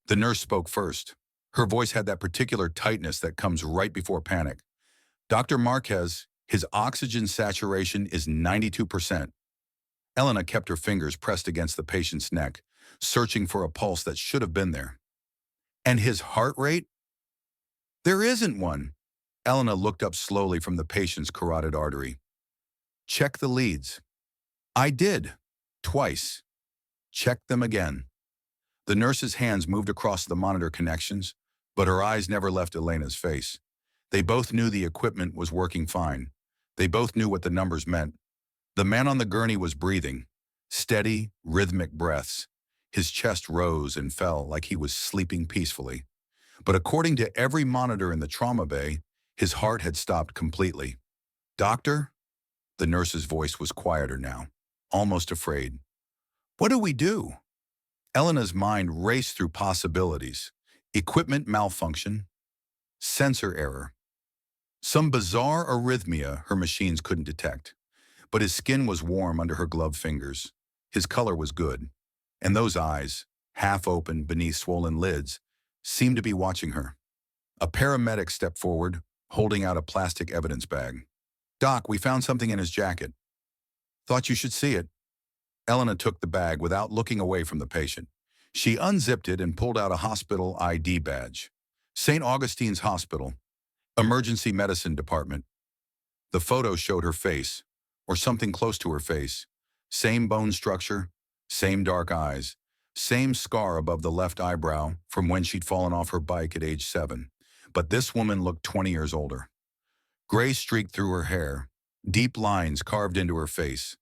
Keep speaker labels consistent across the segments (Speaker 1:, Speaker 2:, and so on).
Speaker 1: The nurse spoke first. Her voice had that particular tightness that comes right before panic. Dr. Marquez, his oxygen saturation is 92%. Elena kept her fingers pressed against the patient's neck, searching for a pulse that should have been there. And his heart rate? There isn't one. Elena looked up slowly from the patient's carotid artery. Check the leads. I did. Twice. Check them again. The nurse's hands moved across the monitor connections, but her eyes never left Elena's face. They both knew the equipment was working fine. They both knew what the numbers meant. The man on the gurney was breathing, steady, rhythmic breaths. His chest rose and fell like he was sleeping peacefully. But according to every monitor in the trauma bay, his heart had stopped completely. Doctor? The nurse's voice was quieter now, almost afraid. What do we do? Elena's mind raced through possibilities. Equipment malfunction, sensor error, some bizarre arrhythmia her machines couldn't detect. But his skin was warm under her gloved fingers. His color was good. And those eyes, half open beneath swollen lids, seemed to be watching her. A paramedic stepped forward, holding out a plastic evidence bag. Doc, we found something in his jacket. Thought you should see it. Elena took the bag without looking away from the patient. She unzipped it and pulled out a hospital ID badge. St. Augustine's Hospital, Emergency Medicine Department. The photo showed her face, or something close to her face. Same bone structure, same dark eyes, same scar above the left eyebrow from when she'd fallen off her bike at age 7. But this woman looked 20 years older. Gray streaked through her hair, deep lines carved into her face,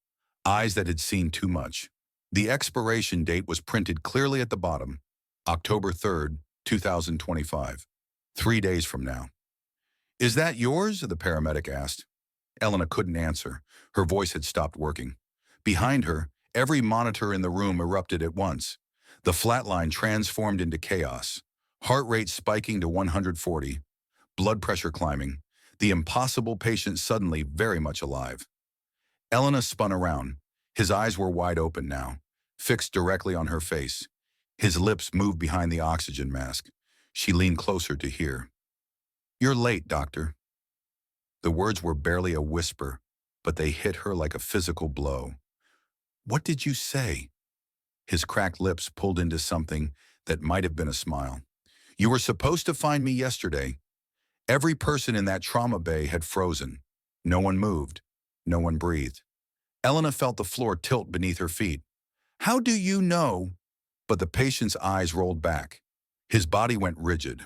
Speaker 1: eyes that had seen too much. The expiration date was printed clearly at the bottom, October 3rd, 2025, 3 days from now. Is that yours? The paramedic asked. Elena couldn't answer. Her voice had stopped working. Behind her, every monitor in the room erupted at once. The flatline transformed into chaos, heart rate spiking to 140, blood pressure climbing, the impossible patient suddenly very much alive. Elena spun around. His eyes were wide open now, fixed directly on her face. His lips moved behind the oxygen mask. She leaned closer to hear. You're late, doctor. The words were barely a whisper, but they hit her like a physical blow. What did you say? His cracked lips pulled into something that might have been a smile. You were supposed to find me yesterday. Every person in that trauma bay had frozen. No one moved. No one breathed. Elena felt the floor tilt beneath her feet. How do you know? But the patient's eyes rolled back. His body went rigid.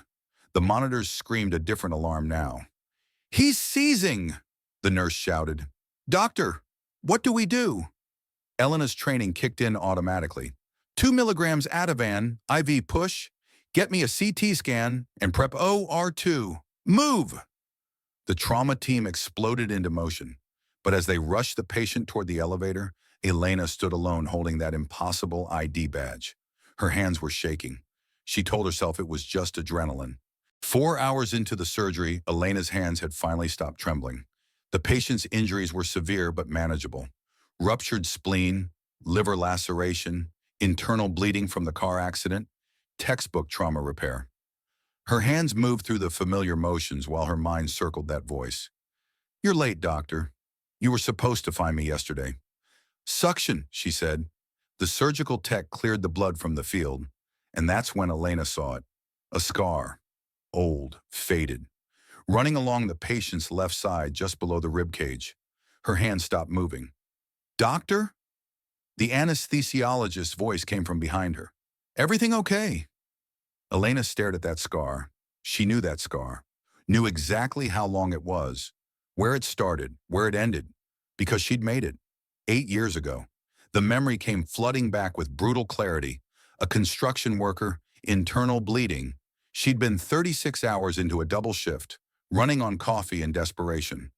Speaker 1: The monitors screamed a different alarm now. He's seizing, the nurse shouted. Doctor, what do we do? Elena's training kicked in automatically. 2 milligrams Ativan, IV push, get me a CT scan, and prep OR2. Move! The trauma team exploded into motion, but as they rushed the patient toward the elevator, Elena stood alone holding that impossible ID badge. Her hands were shaking. She told herself it was just adrenaline. 4 hours into the surgery, Elena's hands had finally stopped trembling. The patient's injuries were severe but manageable. Ruptured spleen, liver laceration, internal bleeding from the car accident, textbook trauma repair. Her hands moved through the familiar motions while her mind circled that voice. You're late, doctor. You were supposed to find me yesterday. Suction, she said. The surgical tech cleared the blood from the field, and that's when Elena saw it. A scar. Old, faded, running along the patient's left side just below the rib cage. Her hand stopped moving. Doctor? The anesthesiologist's voice came from behind her. Everything okay? Elena stared at that scar. She knew that scar, knew exactly how long it was, where it started, where it ended, because she'd made it. 8 years ago. The memory came flooding back with brutal clarity. A construction worker, internal bleeding. She'd been 36 hours into a double shift, running on coffee and desperation.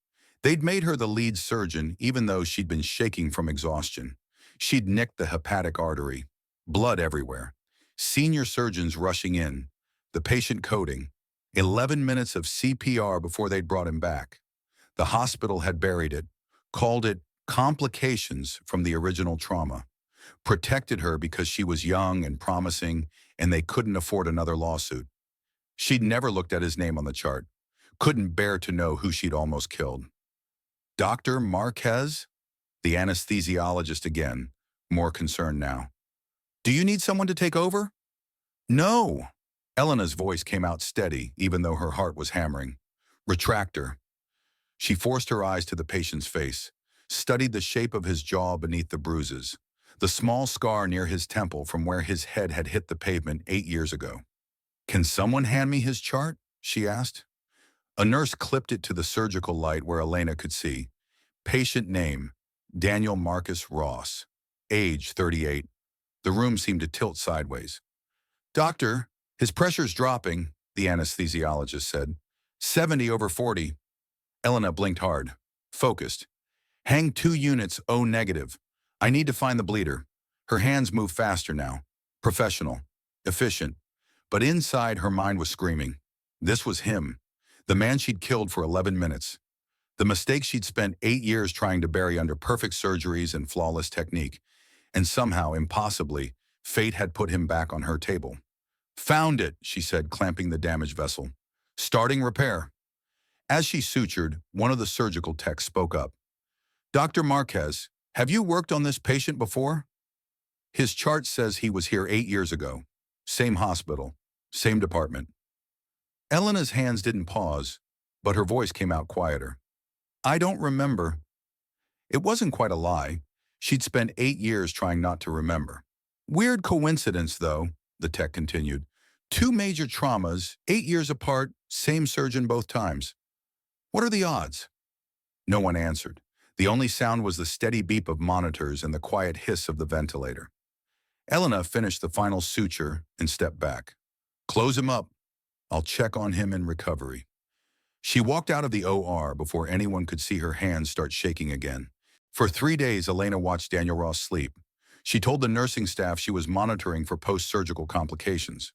Speaker 1: They'd made her the lead surgeon even though she'd been shaking from exhaustion. She'd nicked the hepatic artery. Blood everywhere. Senior surgeons rushing in. The patient coding. 11 minutes of CPR before they'd brought him back. The hospital had buried it, called it complications from the original trauma. Protected her because she was young and promising, and they couldn't afford another lawsuit. She'd never looked at his name on the chart, couldn't bear to know who she'd almost killed. Dr. Marquez? The anesthesiologist again, more concerned now. Do you need someone to take over? No. Elena's voice came out steady, even though her heart was hammering. Retractor. She forced her eyes to the patient's face, studied the shape of his jaw beneath the bruises, the small scar near his temple from where his head had hit the pavement 8 years ago. Can someone hand me his chart? She asked. A nurse clipped it to the surgical light where Elena could see. Patient name, Daniel Marcus Ross. Age, 38. The room seemed to tilt sideways. Doctor, his pressure's dropping, the anesthesiologist said. 70/40. Elena blinked hard, focused. Hang 2 units, O negative. I need to find the bleeder. Her hands moved faster now. Professional. Efficient. But inside, her mind was screaming. This was him. The man she'd killed for 11 minutes. The mistake she'd spent 8 years trying to bury under perfect surgeries and flawless technique. And somehow, impossibly, fate had put him back on her table. Found it, she said, clamping the damaged vessel. Starting repair. As she sutured, one of the surgical techs spoke up. Dr. Marquez, have you worked on this patient before? His chart says he was here 8 years ago. Same hospital. Same department. Elena's hands didn't pause, but her voice came out quieter. I don't remember. It wasn't quite a lie. She'd spent 8 years trying not to remember. Weird coincidence, though, the tech continued. 2 major traumas, 8 years apart, same surgeon both times. What are the odds? No one answered. The only sound was the steady beep of monitors and the quiet hiss of the ventilator. Elena finished the final suture and stepped back. Close him up. I'll check on him in recovery. She walked out of the OR before anyone could see her hands start shaking again. For 3 days, Elena watched Daniel Ross sleep. She told the nursing staff she was monitoring for post-surgical complications.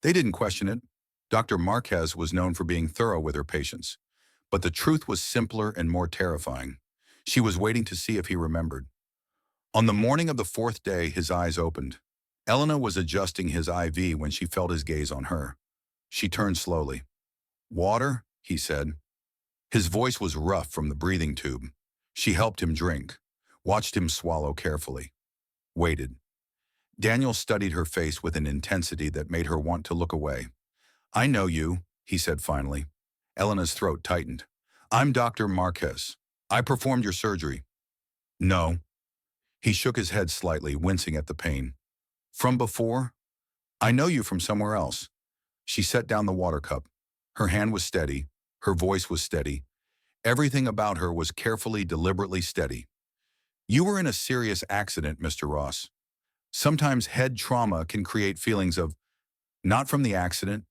Speaker 1: They didn't question it. Dr. Marquez was known for being thorough with her patients. But the truth was simpler and more terrifying. She was waiting to see if he remembered. On the morning of the 4th day, his eyes opened. Elena was adjusting his IV when she felt his gaze on her. She turned slowly. Water, he said. His voice was rough from the breathing tube. She helped him drink, watched him swallow carefully, waited. Daniel studied her face with an intensity that made her want to look away. I know you, he said finally. Elena's throat tightened. I'm Dr. Marquez. I performed your surgery. No. He shook his head slightly, wincing at the pain. From before? I know you from somewhere else. She set down the water cup. Her hand was steady. Her voice was steady. Everything about her was carefully, deliberately steady. You were in a serious accident, Mr. Ross. Sometimes head trauma can create feelings of, not from the accident.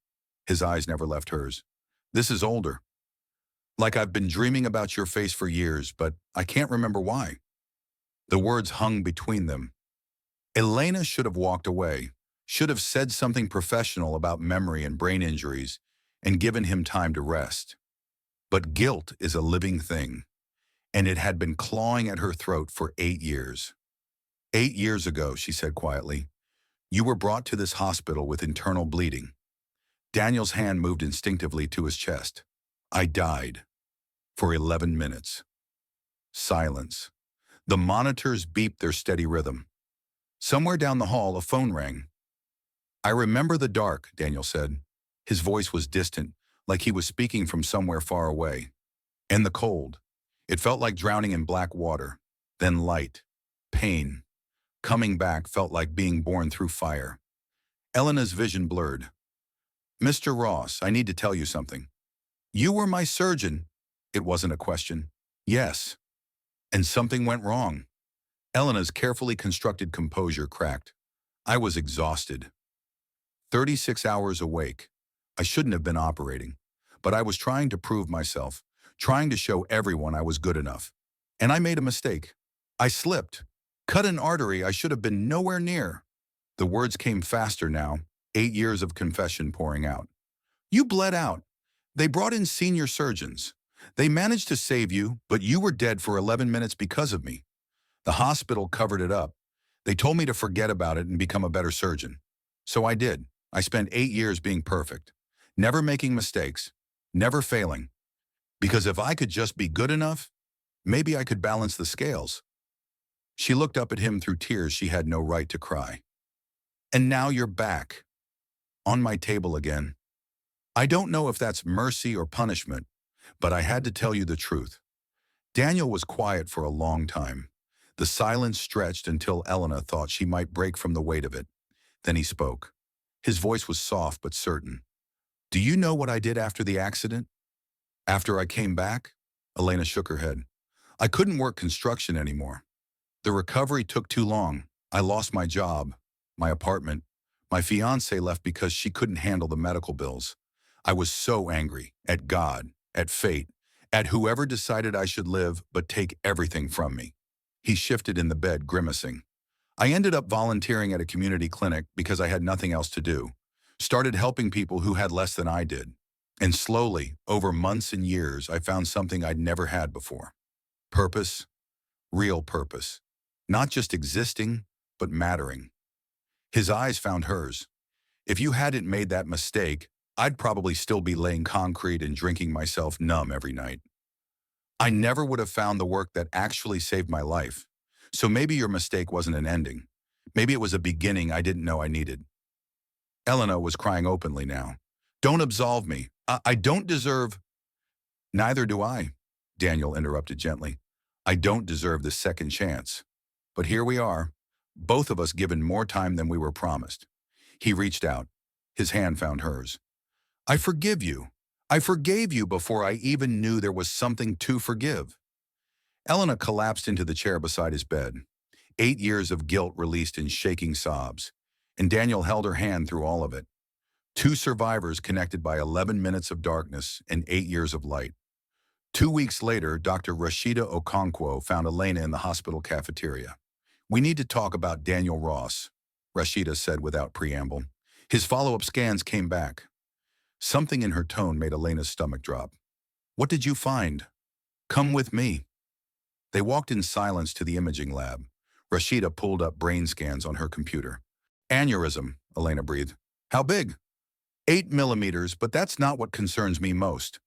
Speaker 1: His eyes never left hers. This is older. Like I've been dreaming about your face for years, but I can't remember why. The words hung between them. Elena should have walked away, should have said something professional about memory and brain injuries, and given him time to rest. But guilt is a living thing, and it had been clawing at her throat for 8 years. 8 years ago, she said quietly, you were brought to this hospital with internal bleeding. Daniel's hand moved instinctively to his chest. I died. For 11 minutes. Silence. The monitors beeped their steady rhythm. Somewhere down the hall, a phone rang. I remember the dark, Daniel said. His voice was distant, like he was speaking from somewhere far away. And the cold. It felt like drowning in black water. Then light. Pain. Coming back felt like being born through fire. Elena's vision blurred. Mr. Ross, I need to tell you something. You were my surgeon. It wasn't a question. Yes. And something went wrong. Elena's carefully constructed composure cracked. I was exhausted. 36 hours awake. I shouldn't have been operating. But I was trying to prove myself, trying to show everyone I was good enough. And I made a mistake. I slipped. Cut an artery I should have been nowhere near. The words came faster now, 8 years of confession pouring out. You bled out. They brought in senior surgeons. They managed to save you, but you were dead for 11 minutes because of me. The hospital covered it up. They told me to forget about it and become a better surgeon. So I did. I spent 8 years being perfect, never making mistakes, never failing. Because if I could just be good enough, maybe I could balance the scales. She looked up at him through tears she had no right to cry. And now you're back, on my table again. I don't know if that's mercy or punishment, but I had to tell you the truth. Daniel was quiet for a long time. The silence stretched until Elena thought she might break from the weight of it. Then he spoke. His voice was soft but certain. Do you know what I did after the accident? After I came back? Elena shook her head. I couldn't work construction anymore. The recovery took too long. I lost my job, my apartment. My fiancée left because she couldn't handle the medical bills. I was so angry at God, at fate, at whoever decided I should live but take everything from me. He shifted in the bed, grimacing. I ended up volunteering at a community clinic because I had nothing else to do. Started helping people who had less than I did. And slowly, over months and years, I found something I'd never had before. Purpose, real purpose. Not just existing, but mattering. His eyes found hers. If you hadn't made that mistake, I'd probably still be laying concrete and drinking myself numb every night. I never would have found the work that actually saved my life. So maybe your mistake wasn't an ending. Maybe it was a beginning I didn't know I needed. Elena was crying openly now. Don't absolve me. I don't deserve... Neither do I, Daniel interrupted gently. I don't deserve this second chance. But here we are, both of us given more time than we were promised. He reached out. His hand found hers. I forgive you. I forgave you before I even knew there was something to forgive. Elena collapsed into the chair beside his bed. 8 years of guilt released in shaking sobs, and Daniel held her hand through all of it. Two survivors connected by 11 minutes of darkness and 8 years of light. 2 weeks later, Dr. Rashida Okonkwo found Elena in the hospital cafeteria. We need to talk about Daniel Ross, Rashida said without preamble. His follow-up scans came back. Something in her tone made Elena's stomach drop. What did you find? Come with me. They walked in silence to the imaging lab. Rashida pulled up brain scans on her computer. Aneurysm, Elena breathed. How big? 8 millimeters, but that's not what concerns me most.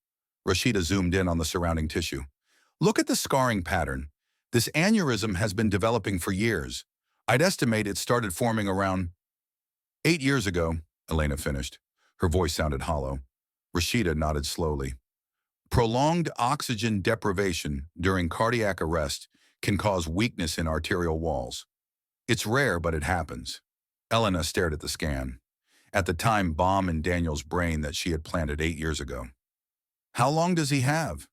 Speaker 1: Rashida zoomed in on the surrounding tissue. Look at the scarring pattern. This aneurysm has been developing for years. I'd estimate it started forming around 8 years ago, Elena finished. Her voice sounded hollow. Rashida nodded slowly. Prolonged oxygen deprivation during cardiac arrest can cause weakness in arterial walls. It's rare, but it happens. Elena stared at the scan. At the time, bomb in Daniel's brain that she had planted 8 years ago. How long does he have?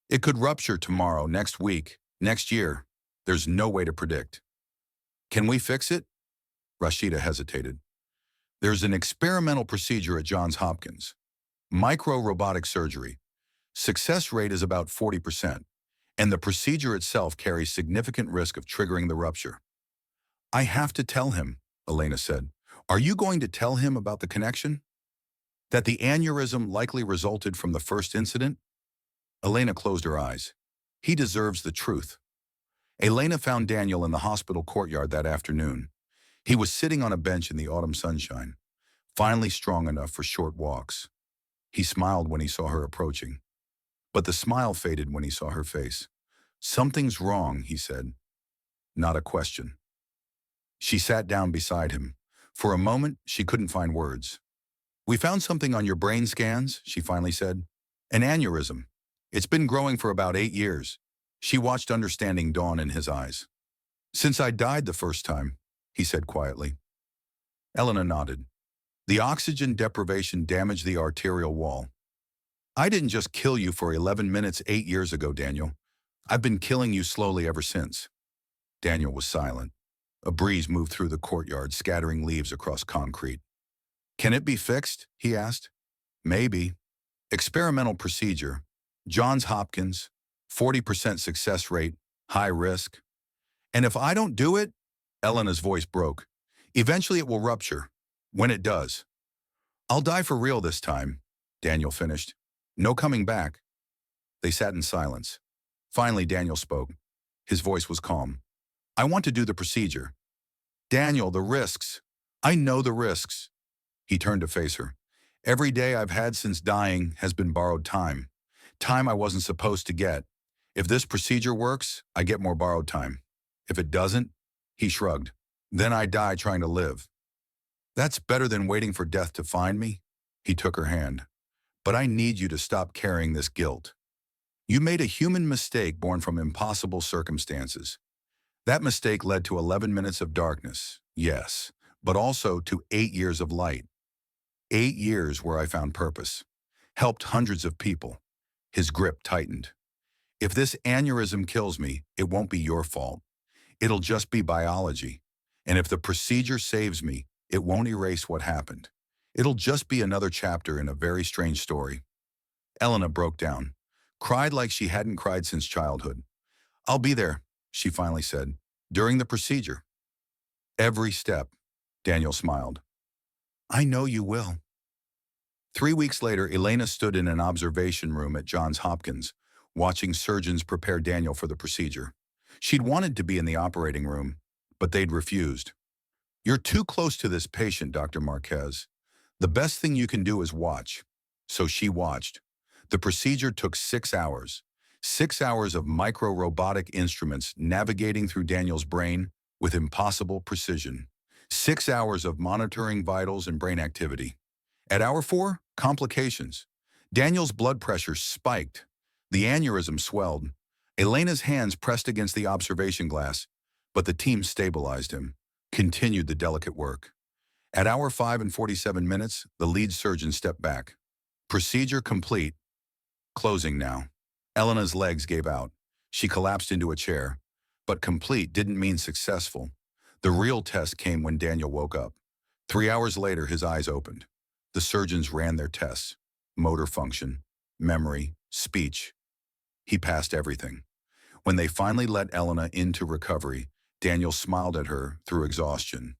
Speaker 1: It could rupture tomorrow, next week, next year. There's no way to predict. Can we fix it? Rashida hesitated. There's an experimental procedure at Johns Hopkins. Micro-robotic surgery. Success rate is about 40%, and the procedure itself carries significant risk of triggering the rupture. I have to tell him, Elena said. Are you going to tell him about the connection? That the aneurysm likely resulted from the first incident? Elena closed her eyes. He deserves the truth. Elena found Daniel in the hospital courtyard that afternoon. He was sitting on a bench in the autumn sunshine, finally strong enough for short walks. He smiled when he saw her approaching, but the smile faded when he saw her face. Something's wrong, he said. Not a question. She sat down beside him. For a moment, she couldn't find words. We found something on your brain scans, she finally said. An aneurysm. It's been growing for about 8 years. She watched understanding dawn in his eyes. Since I died the first time, he said quietly. Elena nodded. The oxygen deprivation damaged the arterial wall. I didn't just kill you for 11 minutes 8 years ago, Daniel. I've been killing you slowly ever since. Daniel was silent. A breeze moved through the courtyard, scattering leaves across concrete. Can it be fixed? He asked. Maybe. Experimental procedure. Johns Hopkins. 40% success rate. High risk. And if I don't do it? Elena's voice broke. Eventually it will rupture. When it does. I'll die for real this time, Daniel finished. No coming back. They sat in silence. Finally, Daniel spoke. His voice was calm. I want to do the procedure. Daniel, the risks. I know the risks. He turned to face her. Every day I've had since dying has been borrowed time. Time I wasn't supposed to get. If this procedure works, I get more borrowed time. If it doesn't, he shrugged. Then I die trying to live. That's better than waiting for death to find me. He took her hand. But I need you to stop carrying this guilt. You made a human mistake born from impossible circumstances. That mistake led to 11 minutes of darkness, yes, but also to 8 years of light. 8 years where I found purpose, helped hundreds of people. His grip tightened. If this aneurysm kills me, it won't be your fault. It'll just be biology. And if the procedure saves me, it won't erase what happened. It'll just be another chapter in a very strange story. Elena broke down, cried like she hadn't cried since childhood. I'll be there, she finally said, during the procedure. Every step, Daniel smiled. I know you will. 3 weeks later, Elena stood in an observation room at Johns Hopkins, watching surgeons prepare Daniel for the procedure. She'd wanted to be in the operating room, but they'd refused. You're too close to this patient, Dr. Marquez. The best thing you can do is watch. So she watched. The procedure took 6 hours. 6 hours of micro-robotic instruments navigating through Daniel's brain with impossible precision. 6 hours of monitoring vitals and brain activity. At hour 4, complications. Daniel's blood pressure spiked. The aneurysm swelled. Elena's hands pressed against the observation glass, but the team stabilized him, continued the delicate work. At hour 5 and 47 minutes, the lead surgeon stepped back. Procedure complete. Closing now. Elena's legs gave out. She collapsed into a chair. But complete didn't mean successful. The real test came when Daniel woke up. 3 hours later, his eyes opened. The surgeons ran their tests. Motor function, memory, speech. He passed everything. When they finally let Elena into recovery, Daniel smiled at her through exhaustion.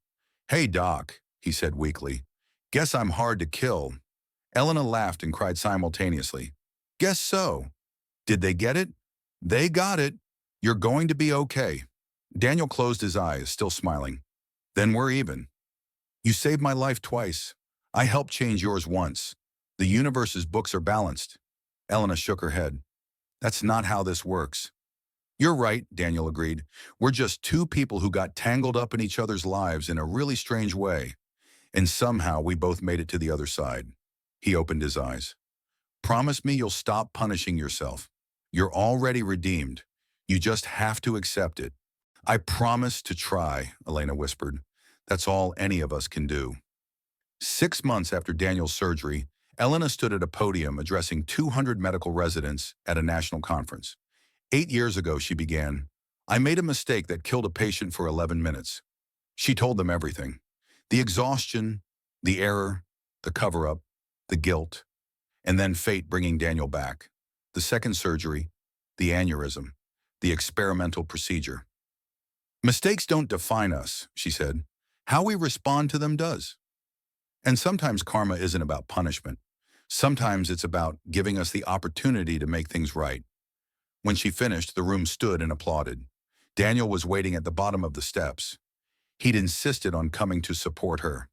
Speaker 1: Hey, Doc, he said weakly. Guess I'm hard to kill. Elena laughed and cried simultaneously. Guess so. Did they get it? They got it. You're going to be okay. Daniel closed his eyes, still smiling. Then we're even. You saved my life twice. I helped change yours once. The universe's books are balanced. Elena shook her head. That's not how this works. You're right, Daniel agreed. We're just two people who got tangled up in each other's lives in a really strange way. And somehow we both made it to the other side. He opened his eyes. Promise me you'll stop punishing yourself. You're already redeemed. You just have to accept it. I promise to try, Elena whispered. That's all any of us can do. 6 months after Daniel's surgery, Elena stood at a podium addressing 200 medical residents at a national conference. 8 years ago, she began, I made a mistake that killed a patient for 11 minutes. She told them everything. The exhaustion, the error, the cover-up, the guilt, and then fate bringing Daniel back. The second surgery, the aneurysm, the experimental procedure. Mistakes don't define us, she said. How we respond to them does. And sometimes karma isn't about punishment. Sometimes it's about giving us the opportunity to make things right. When she finished, the room stood and applauded. Daniel was waiting at the bottom of the steps. He'd insisted on coming to support her.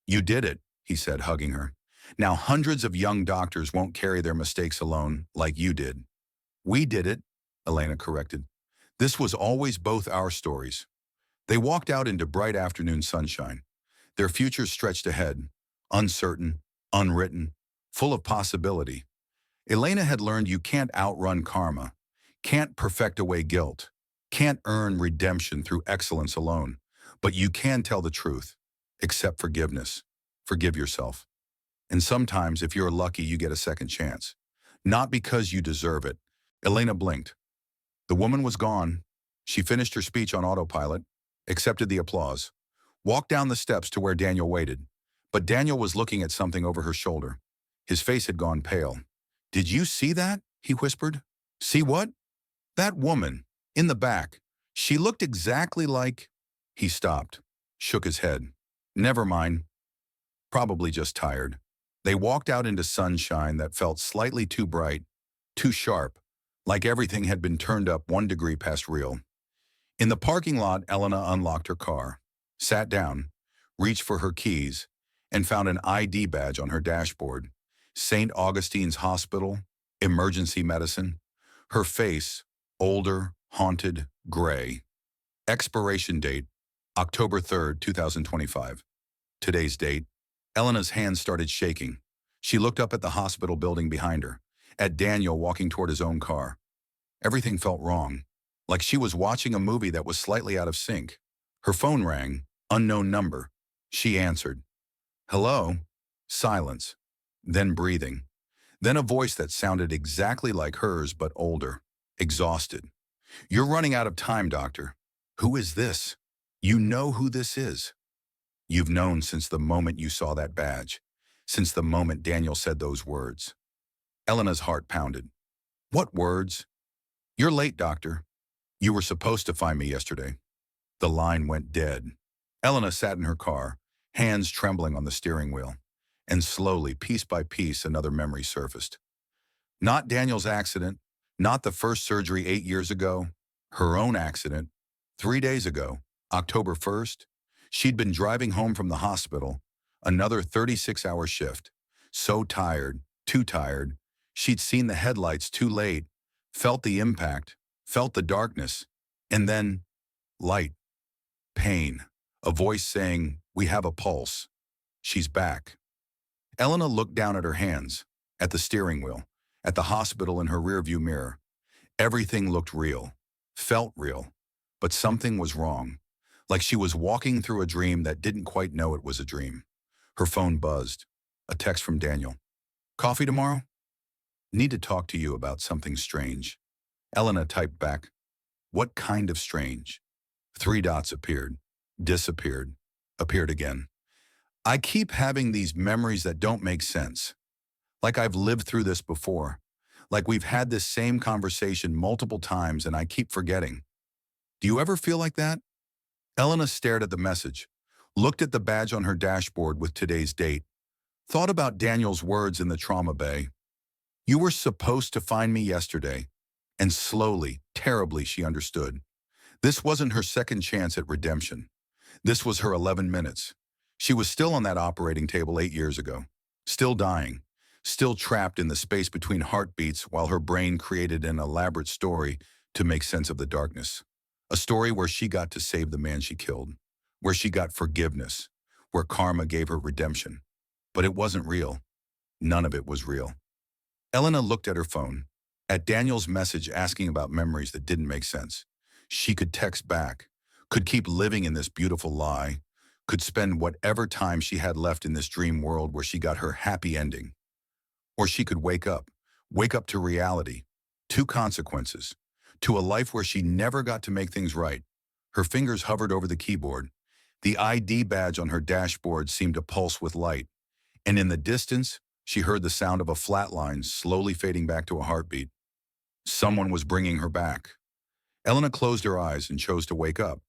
Speaker 1: You did it, he said, hugging her. Now hundreds of young doctors won't carry their mistakes alone like you did. We did it, Elena corrected. This was always both our stories. They walked out into bright afternoon sunshine. Their futures stretched ahead, uncertain, unwritten, full of possibility. Elena had learned you can't outrun karma, can't perfect away guilt, can't earn redemption through excellence alone, but you can tell the truth, accept forgiveness, forgive yourself. And sometimes, if you're lucky, you get a second chance. Not because you deserve it. Elena blinked. The woman was gone. She finished her speech on autopilot, accepted the applause, walked down the steps to where Daniel waited. But Daniel was looking at something over her shoulder. His face had gone pale. Did you see that? He whispered. See what? That woman, in the back. She looked exactly like... He stopped, shook his head. Never mind. Probably just tired. They walked out into sunshine that felt slightly too bright, too sharp, like everything had been turned up 1 degree past real. In the parking lot, Elena unlocked her car, sat down, reached for her keys, and found an ID badge on her dashboard. St. Augustine's Hospital, emergency medicine. Her face, older, haunted, gray. Expiration date, October 3rd, 2025. Today's date. Elena's hands started shaking. She looked up at the hospital building behind her, at Daniel walking toward his own car. Everything felt wrong, like she was watching a movie that was slightly out of sync. Her phone rang, unknown number. She answered. Hello? Silence. Then breathing. Then a voice that sounded exactly like hers but older, exhausted. You're running out of time, doctor. Who is this? You know who this is. You've known since the moment you saw that badge, since the moment Daniel said those words. Elena's heart pounded. What words? You're late, doctor. You were supposed to find me yesterday. The line went dead. Elena sat in her car, hands trembling on the steering wheel, and slowly, piece by piece, another memory surfaced. Not Daniel's accident, not the first surgery 8 years ago, her own accident. 3 days ago, October 1st, she'd been driving home from the hospital, another 36-hour shift. So tired, too tired, she'd seen the headlights too late, felt the impact, felt the darkness, and then light, pain, a voice saying, we have a pulse. She's back. Elena looked down at her hands, at the steering wheel, at the hospital in her rearview mirror. Everything looked real, felt real, but something was wrong, like she was walking through a dream that didn't quite know it was a dream. Her phone buzzed. A text from Daniel. Coffee tomorrow? Need to talk to you about something strange. Elena typed back, what kind of strange? 3 dots appeared, disappeared, appeared again. I keep having these memories that don't make sense. Like I've lived through this before. Like we've had this same conversation multiple times and I keep forgetting. Do you ever feel like that? Elena stared at the message, looked at the badge on her dashboard with today's date, thought about Daniel's words in the trauma bay. You were supposed to find me yesterday. And slowly, terribly, she understood. This wasn't her second chance at redemption. This was her 11 minutes. She was still on that operating table 8 years ago, still dying, still trapped in the space between heartbeats while her brain created an elaborate story to make sense of the darkness. A story where she got to save the man she killed, where she got forgiveness, where karma gave her redemption. But it wasn't real. None of it was real. Elena looked at her phone, at Daniel's message asking about memories that didn't make sense. She could text back, could keep living in this beautiful lie, could spend whatever time she had left in this dream world where she got her happy ending. Or she could wake up to reality, to consequences, to a life where she never got to make things right. Her fingers hovered over the keyboard. The ID badge on her dashboard seemed to pulse with light, and in the distance, she heard the sound of a flat line slowly fading back to a heartbeat. Someone was bringing her back. Elena closed her eyes and chose to wake up.